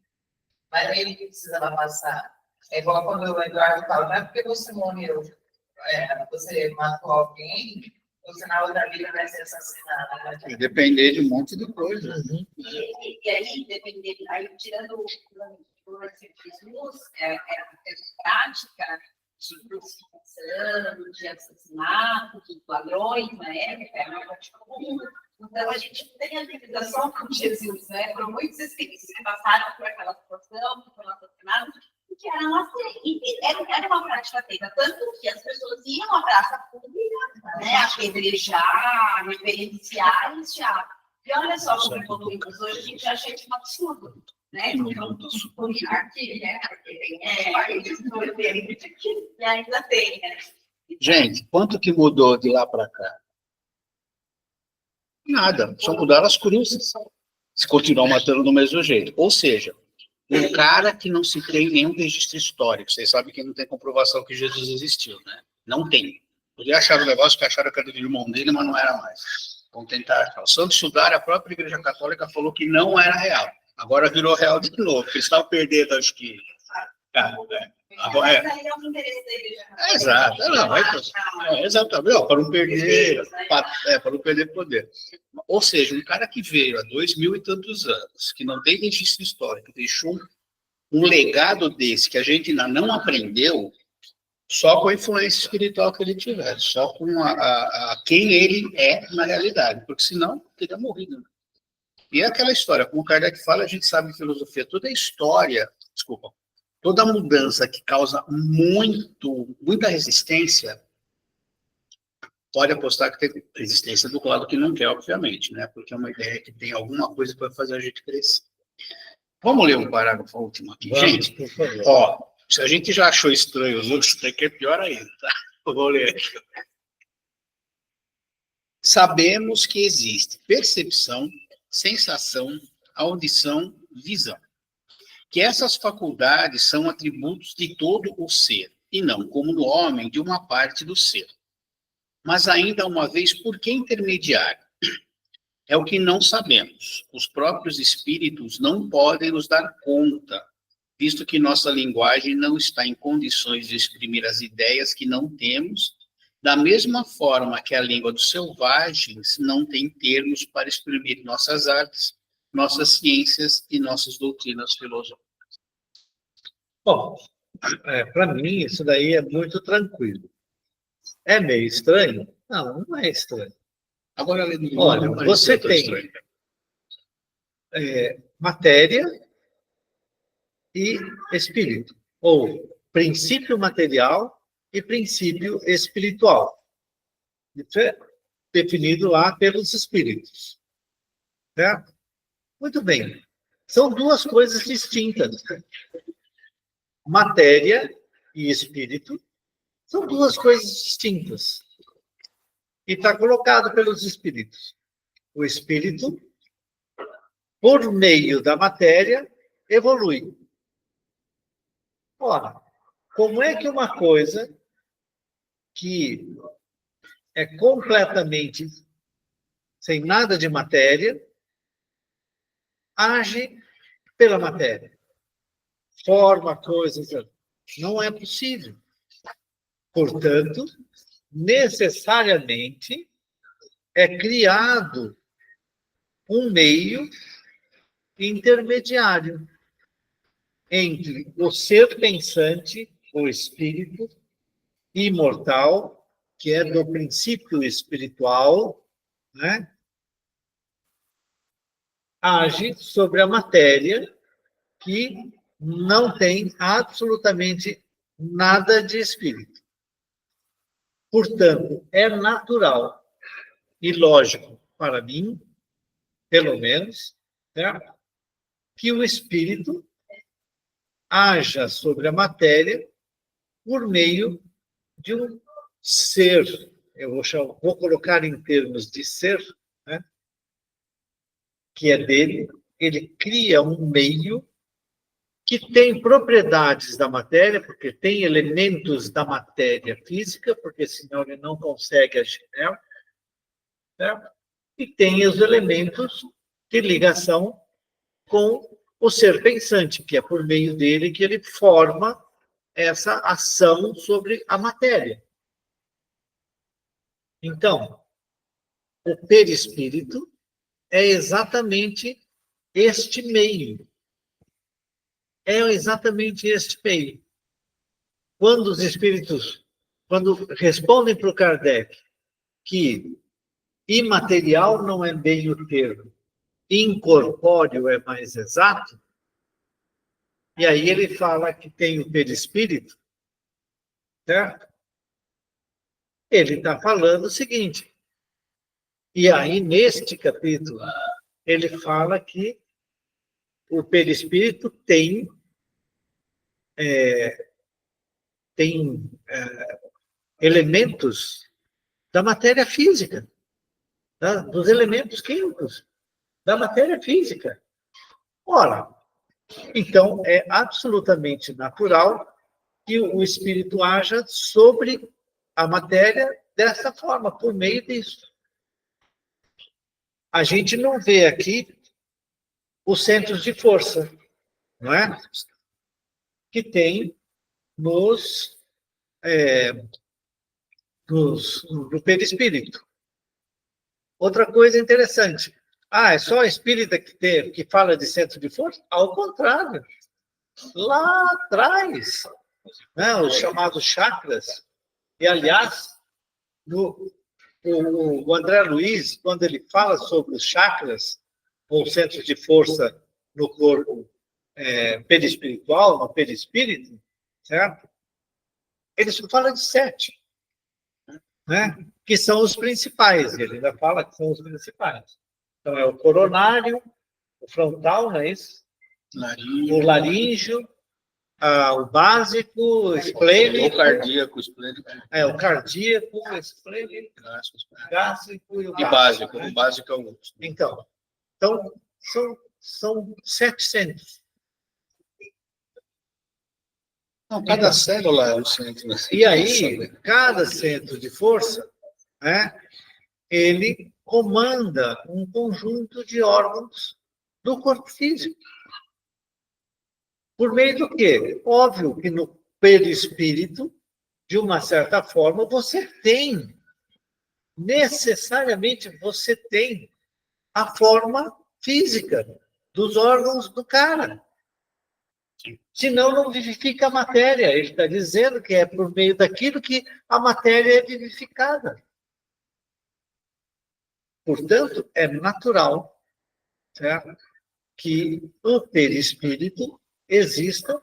Mas ele que precisava passar. É igual quando o Eduardo fala, não é porque você morreu, você matou alguém, você na outra vida vai ser assassinado. Vai depender de um monte de coisa. E aí, depender, aí tirando o narcisismo, prática de prostituição, de assassinato, de ladrões, na época, era uma prática comum. Então, a gente não tem a ligação com Jesus, né? Foram muitos espíritos que passaram por aquela situação, que foram assassinados, e que era uma prática feita. Tanto que as pessoas iam à praça pública, né, apedrejar, reverenciar e já. E olha só como evoluímos hoje, a gente acha isso um absurdo. Né? Então, aqui, né? Porque tem e ainda tem, né? Gente, quanto que mudou de lá para cá? Nada, só mudaram as cruzes. Se continuar matando do mesmo jeito. Ou seja, um cara que não se tem nenhum registro histórico. Vocês sabem que não tem comprovação que Jesus existiu, né? Não tem. Podia achar o negócio que acharam que era do irmão dele, mas não era mais. Vamos tentar achar. O Santo Sudário, a própria Igreja Católica falou que não era real. Agora virou real de novo, porque eles estavam perdendo, acho que... Agora, exato, exatamente, para não perder, para não perder poder. Ou seja, um cara que veio há 2000 e tantos anos, que não tem registro histórico, deixou um legado desse que a gente ainda não aprendeu, só com a influência espiritual que ele tiver, só com quem ele é na realidade, porque senão teria morrido. Né? E é aquela história, como o Kardec fala, a gente sabe em filosofia, toda a história, toda mudança que causa muita resistência, pode apostar que tem resistência do lado que não quer, obviamente, né? Porque é uma ideia que tem alguma coisa para fazer a gente crescer. Vamos ler um parágrafo último aqui, gente? Por favor. Ó, se a gente já achou estranho os outros, tem que é pior ainda, tá? Eu vou ler aqui. Sabemos que existe percepção, sensação, audição, visão. Que essas faculdades são atributos de todo o ser, e não, como no homem, de uma parte do ser. Mas ainda uma vez, por que intermediário? É o que não sabemos. Os próprios espíritos não podem nos dar conta, visto que nossa linguagem não está em condições de exprimir as ideias que não temos, da mesma forma que a língua dos selvagens não tem termos para exprimir nossas artes, nossas ciências e nossas doutrinas filosóficas. Bom, para mim isso daí é muito tranquilo. É meio estranho? Não, não é estranho. Agora, olha, você tem matéria e espírito, ou princípio material e princípio espiritual. Isso é definido lá pelos espíritos. Certo? Muito bem. São duas coisas distintas. Matéria e espírito são duas coisas distintas. E está colocado pelos espíritos. O espírito, por meio da matéria, evolui. Ora, como é que uma coisa que é completamente sem nada de matéria age pela matéria? Forma coisas. Não é possível. Portanto, necessariamente é criado um meio intermediário entre o ser pensante, o espírito imortal, que é do princípio espiritual, né? Age sobre a matéria que não tem absolutamente nada de espírito. Portanto, é natural e lógico para mim, pelo menos, certo? Que o espírito haja sobre a matéria por meio de um ser, eu vou colocar em termos de ser, né? Que é dele, ele cria um meio que tem propriedades da matéria, porque tem elementos da matéria física, porque senão ele não consegue agir nela, certo? E tem os elementos de ligação com o ser pensante, que é por meio dele que ele forma essa ação sobre a matéria. Então, o perispírito é exatamente este meio. É exatamente este meio. Quando os espíritos, quando respondem para o Kardec que imaterial não é bem o termo, incorpóreo é mais exato, e aí ele fala que tem o perispírito, certo? Ele está falando o seguinte, e aí neste capítulo, ele fala que o perispírito tem elementos da matéria física, tá? Dos elementos químicos da matéria física. Ora, então é absolutamente natural que o espírito haja sobre a matéria dessa forma, por meio disso. A gente não vê aqui os centros de força, não é? Que tem no perispírito. Outra coisa interessante. É só a espírita que fala de centro de força? Ao contrário. Lá atrás, né, os chamados chakras. E, aliás, o André Luiz, quando ele fala sobre os chakras, ou centros de força no corpo perispiritual, no perispírito, certo? Ele só fala de 7, né? Que são os principais. Ele ainda fala que são os principais. Então, é o coronário, o frontal, não é isso? O laríngeo, o básico, o esplênico. O cardíaco, o esplênico. O cardíaco, o esplênico, o gástrico e o básico. Né? O básico é o outro. Então são 7 centros. Não, cada célula é um centro. E aí, cada centro de força, né, ele comanda um conjunto de órgãos do corpo físico. Por meio do quê? Óbvio que no perispírito, de uma certa forma, necessariamente você tem a forma física dos órgãos do cara. Senão não vivifica a matéria. Ele está dizendo que é por meio daquilo que a matéria é vivificada. Portanto, é natural, certo, que o perispírito exista,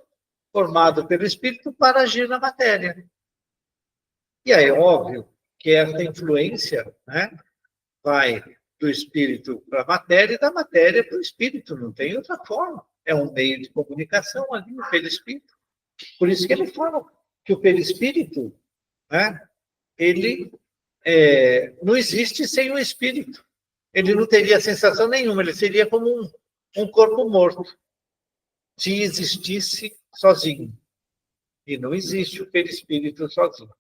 formado pelo espírito, para agir na matéria. E aí, óbvio que essa influência, né, vai do espírito para a matéria e da matéria para o espírito. Não tem outra forma. É um meio de comunicação ali no perispírito. Por isso que ele fala que o perispírito, né, ele não existe sem o espírito. Ele não teria sensação nenhuma, ele seria como um corpo morto, se existisse sozinho. E não existe o perispírito sozinho.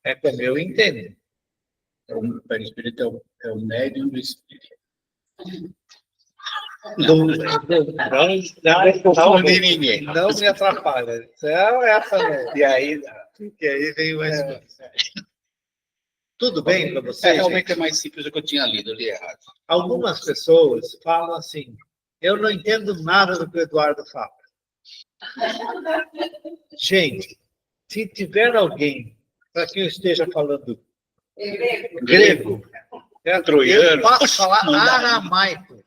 É como eu entendo. O perispírito é o médium do espírito. Não me atrapalha. E aí vem o Tudo bem para você? Realmente é mais simples do que eu tinha lido, eu li errado. Algumas pessoas falam assim, eu não entendo nada do que o Eduardo fala. Gente, se tiver alguém para quem eu esteja falando grego, troiano, eu posso falar aramaico.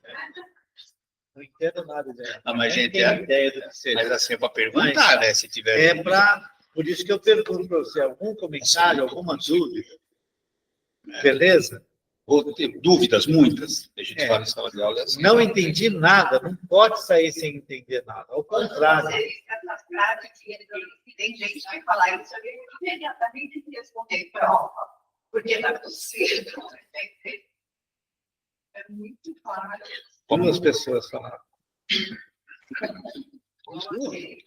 Não entendo nada dela. Mas, gente, ideia do que seja. Mas assim, é para perguntar, né? Se tiver. Por isso que eu pergunto para você, algum comentário, alguma dúvida? Beleza? Vou ter dúvidas, muitas. A gente fala em sala de aula assim. Não entendi nada, não pode sair sem entender nada. Ao contrário. Tem gente que vai falar isso, eu imediatamente responder prova, porque não é possível. É muito claro. Como as pessoas falaram?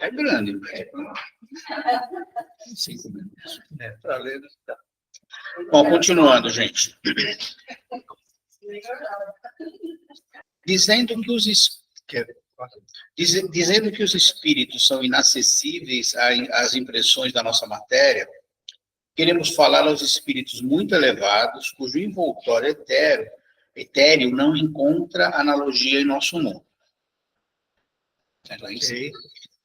É grande. 5 minutos. Para ler. Bom, continuando, gente. Dizendo que os espíritos são inacessíveis às impressões da nossa matéria, queremos falar aos espíritos muito elevados, cujo envoltório etéreo não encontra analogia em nosso mundo.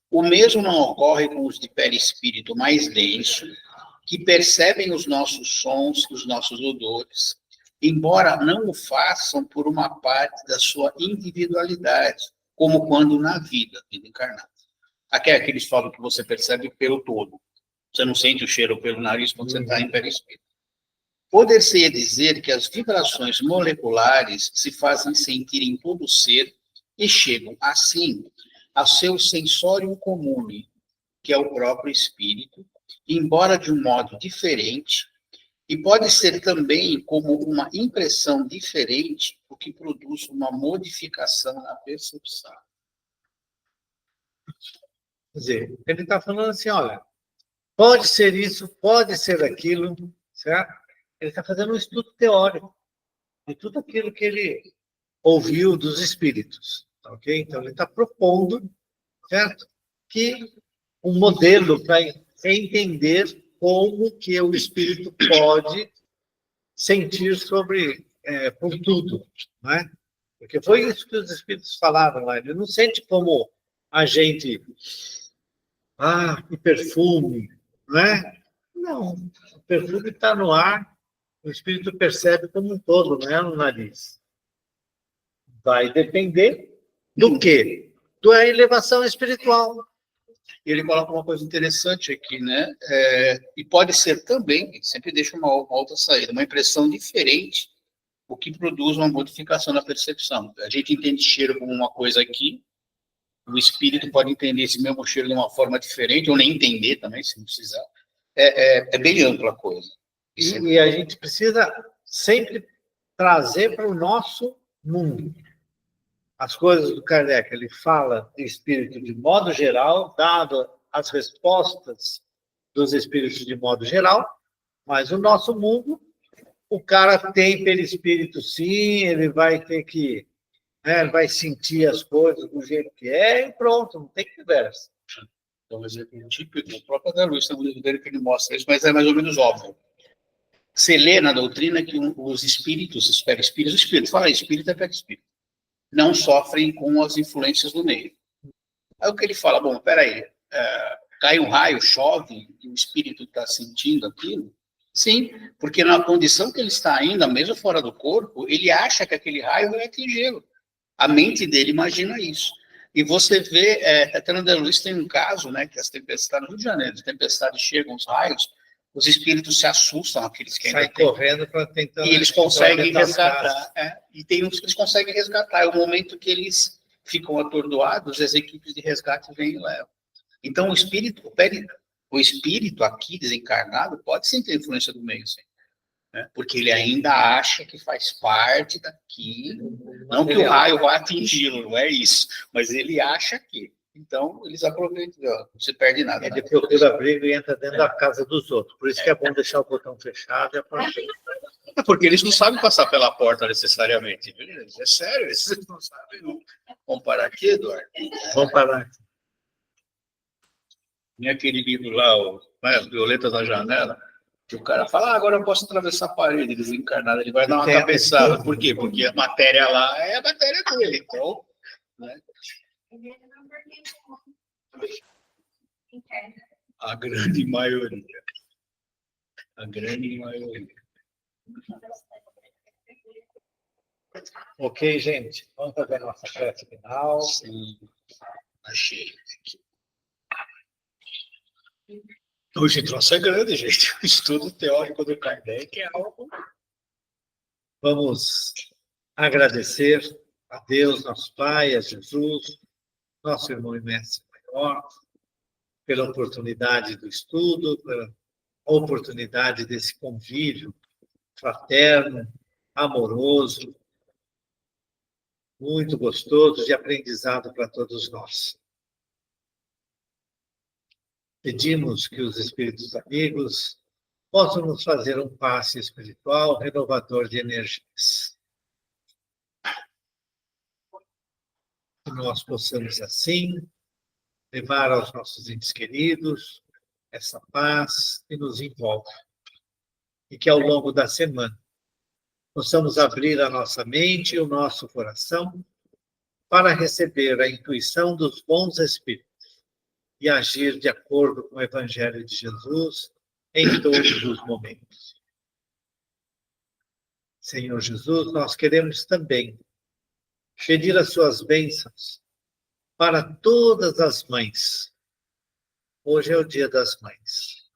O mesmo não ocorre com os de perispírito mais denso, que percebem os nossos sons, os nossos odores, embora não o façam por uma parte da sua individualidade, como quando na vida encarnada. Aqui é que eles falam que você percebe pelo todo. Você não sente o cheiro pelo nariz quando você está em perispírito. Poder-se dizer que as vibrações moleculares se fazem sentir em todo o ser e chegam, assim, ao seu sensório comune, que é o próprio espírito, embora de um modo diferente, e pode ser também como uma impressão diferente, o que produz uma modificação na percepção. Quer dizer, ele está falando assim, olha, pode ser isso, pode ser aquilo, certo? Ele está fazendo um estudo teórico de tudo aquilo que ele ouviu dos espíritos, ok? Então, ele está propondo, certo? Que um modelo para entender como que o espírito pode sentir sobre, por tudo, não é? Porque foi isso que os espíritos falaram lá. Ele não sente como a gente, que perfume, não é? Não, o perfume está no ar, o espírito percebe como um todo, não é no nariz. Vai depender do quê? Da elevação espiritual. Ele coloca uma coisa interessante aqui, né? E pode ser também, sempre deixa uma outra saída, uma impressão diferente, o que produz uma modificação na percepção. A gente entende cheiro como uma coisa aqui, o espírito pode entender esse mesmo cheiro de uma forma diferente, ou nem entender também, se não precisar. É bem ampla a coisa. E a gente precisa sempre trazer para o nosso mundo. As coisas do Kardec, ele fala de espírito de modo geral, dado as respostas dos espíritos de modo geral, mas o nosso mundo, o cara tem perispírito sim, ele vai ter que, ele vai sentir as coisas do jeito que é e pronto, não tem conversa. Então, exemplo típico, o próprio André Luiz tem um livro dele que ele mostra isso, mas é mais ou menos óbvio. Você lê na doutrina que os espíritos, os perispíritos, fala espírito é perispírito, não sofrem com as influências do meio. Aí o que ele fala, bom, peraí, cai um raio, chove, e o espírito está sentindo aquilo? Sim, porque na condição que ele está ainda, mesmo fora do corpo, ele acha que aquele raio vai atingi-lo. A mente dele imagina isso. E você vê, até no André Luiz tem um caso, né, que as tempestades, no Rio de Janeiro, as tempestades chegam, os raios, os espíritos se assustam, aqueles que ainda sai correndo para tentar... E eles conseguem resgatar. E tem uns que eles conseguem resgatar. É o momento que eles ficam atordoados, as equipes de resgate vêm e levam. Então, o espírito aqui, desencarnado, pode sim ter influência do meio, sim. Né? Porque ele ainda acha que faz parte daquilo. Não que o raio vá atingi-lo, não é isso. Mas ele acha que... Então, eles aproveitam, não se perde nada. Ele procura abrigo e entra dentro da casa dos outros. Por isso que é bom deixar o botão fechado e aproveitar. É porque eles não sabem passar pela porta necessariamente. É sério, eles não sabem. Vamos parar aqui, Eduardo? Vamos parar aqui. Nem aquele livro lá, Violetas na Janela, que o cara fala, agora eu posso atravessar a parede desencarnado. Ele vai dar uma cabeçada. Por quê? Porque a matéria lá é a matéria dele. Então, né? A grande maioria. A grande maioria. Ok, gente. Vamos fazer a nossa prece final. Sim, achei. Hoje o troço é grande, gente. O estudo teórico do Kardec é algo... Vamos agradecer a Deus, nosso Pai, a Jesus, nosso irmão e mestre maior, pela oportunidade do estudo, pela oportunidade desse convívio fraterno, amoroso, muito gostoso de aprendizado para todos nós. Pedimos que os espíritos amigos possam nos fazer um passe espiritual renovador de energias. Que nós possamos, assim, levar aos nossos entes queridos essa paz que nos envolve. E que ao longo da semana possamos abrir a nossa mente e o nosso coração para receber a intuição dos bons espíritos e agir de acordo com o Evangelho de Jesus em todos os momentos. Senhor Jesus, nós queremos também pedir as suas bênçãos para todas as mães. Hoje é o Dia das Mães.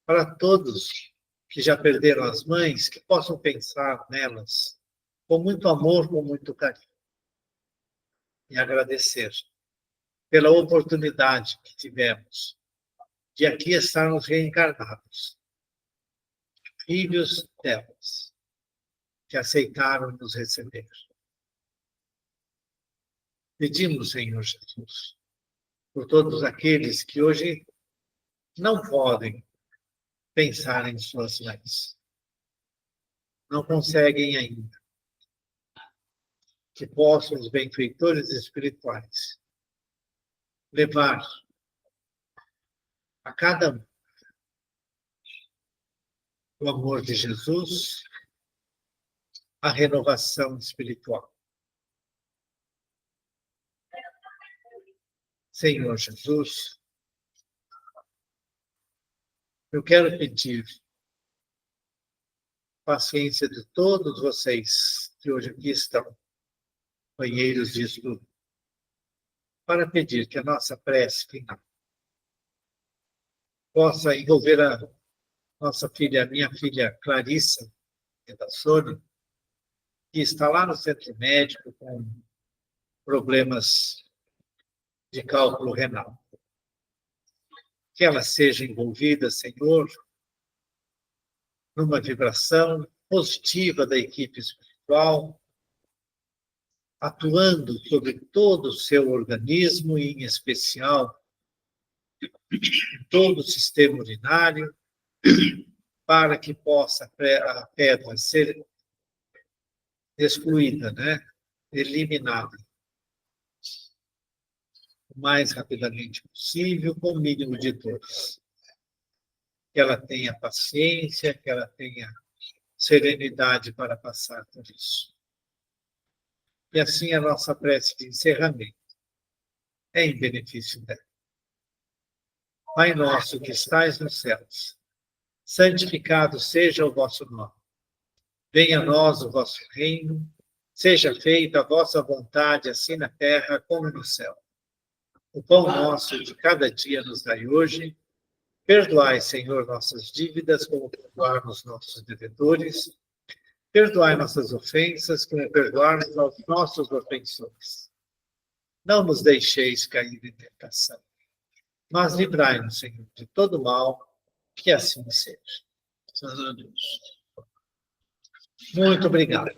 Para todos que já perderam as mães, que possam pensar nelas com muito amor, com muito carinho. E agradecer pela oportunidade que tivemos de aqui estarmos reencarnados. Filhos delas, que aceitaram nos receber. Pedimos, Senhor Jesus, por todos aqueles que hoje não podem pensar em suas mães, não conseguem ainda, que possam os benfeitores espirituais levar a cada um o amor de Jesus, a renovação espiritual. Senhor Jesus, eu quero pedir paciência de todos vocês que hoje aqui estão, companheiros de estudo, para pedir que a nossa prece final possa envolver a nossa filha, a minha filha Clarissa, da Sônia, que está lá no centro médico com problemas de cálculo renal. Que ela seja envolvida, Senhor, numa vibração positiva da equipe espiritual, atuando sobre todo o seu organismo, e em especial todo o sistema urinário, para que possa a pedra ser excluída, eliminada o mais rapidamente possível, com o mínimo de dores. Que ela tenha paciência, que ela tenha serenidade para passar por isso. E assim a nossa prece de encerramento é em benefício dela. Pai nosso que estais nos céus, santificado seja o vosso nome. Venha a nós o vosso reino, seja feita a vossa vontade, assim na terra como no céu. O pão nosso de cada dia nos dai hoje. Perdoai, Senhor, nossas dívidas, como perdoarmos nossos devedores. Perdoai nossas ofensas, como perdoarmos aos nossos ofensores. Não nos deixeis cair em tentação, mas livrai-nos, Senhor, de todo mal, que assim seja. Graças a Deus. Muito obrigado.